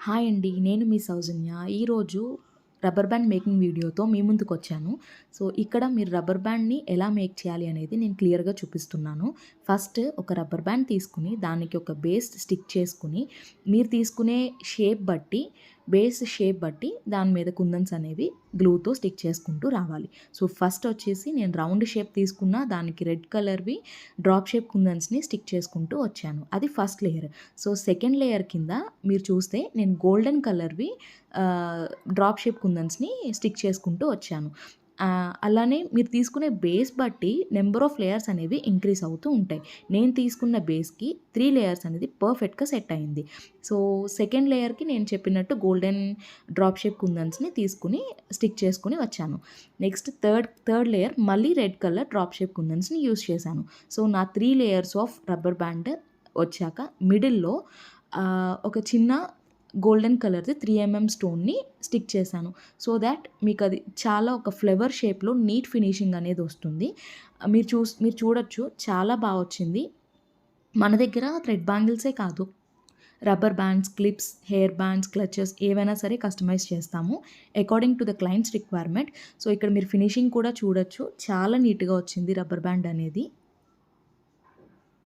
Hi అండి. నేను మీ సౌజన్య. ఈరోజు రబ్బర్ బ్యాండ్ మేకింగ్ వీడియోతో మీ ముందుకొచ్చాను. సో, ఇక్కడ మీరు రబ్బర్ బ్యాండ్‌ని ఎలా మేక్ చేయాలి అనేది నేను క్లియర్‌గా చూపిస్తున్నాను. ఫస్ట్ ఒక రబ్బర్ బ్యాండ్ తీసుకొని, దానికి ఒక బేస్ స్టిక్ చేసుకొని, మీరు తీసుకునే షేప్ బట్టి, బేస్ షేప్ బట్టి దాని మీద కుందన్స్ అనేవి గ్లూతో స్టిక్ చేసుకుంటూ రావాలి. సో, ఫస్ట్ వచ్చేసి నేను రౌండ్ షేప్ తీసుకున్న, దానికి రెడ్ కలర్‌వి డ్రాప్ షేప్ కుందన్స్‌ని స్టిక్ చేసుకుంటూ వచ్చాను. అది first layer. So, second layer కింద మీరు చూస్తే నేను గోల్డెన్ కలర్‌వి డ్రాప్ షేప్ కుందన్స్‌ని స్టిక్ చేసుకుంటూ వచ్చాను. అలానే మీరు తీసుకునే బేస్ బట్టి నెంబర్ ఆఫ్ లేయర్స్ అనేవి ఇంక్రీజ్ అవుతూ ఉంటాయి. నేను తీసుకున్న బేస్‌కి 3 లేయర్స్ అనేది పర్ఫెక్ట్‌గా సెట్ అయింది. సో, సెకండ్ లేయర్‌కి నేను చెప్పినట్టు గోల్డెన్ డ్రాప్ షేప్ కుందన్స్‌ని తీసుకొని స్టిక్ చేసుకొని వచ్చాను. నెక్స్ట్ థర్డ్ లేయర్ మళ్ళీ రెడ్ కలర్ డ్రాప్ షేప్ కుందన్స్‌ని యూజ్ చేశాను. సో, నా 3 లేయర్స్ ఆఫ్ రబ్బర్ బ్యాండ్ వచ్చాక మిడిల్‌లో ఒక చిన్న గోల్డెన్ కలర్‌ది 3 స్టోన్‌ని స్టిక్ చేశాను. సో థాట్ మీకది చాలా ఒక ఫ్లవర్ షేప్‌లో నీట్ ఫినిషింగ్ అనేది వస్తుంది. మీరు చూడొచ్చు చాలా బా వచ్చింది. మన దగ్గర థ్రెడ్ బ్యాంగిల్సే కాదు, rubber bands, clips, hair bands, clutches ఏవైనా సరే కస్టమైజ్ చేస్తాము according to the clients requirement. So, ఇక్కడ మీరు ఫినిషింగ్ కూడా చూడొచ్చు. చాలా నీట్‌గా వచ్చింది రబ్బర్ బ్యాండ్ అనేది.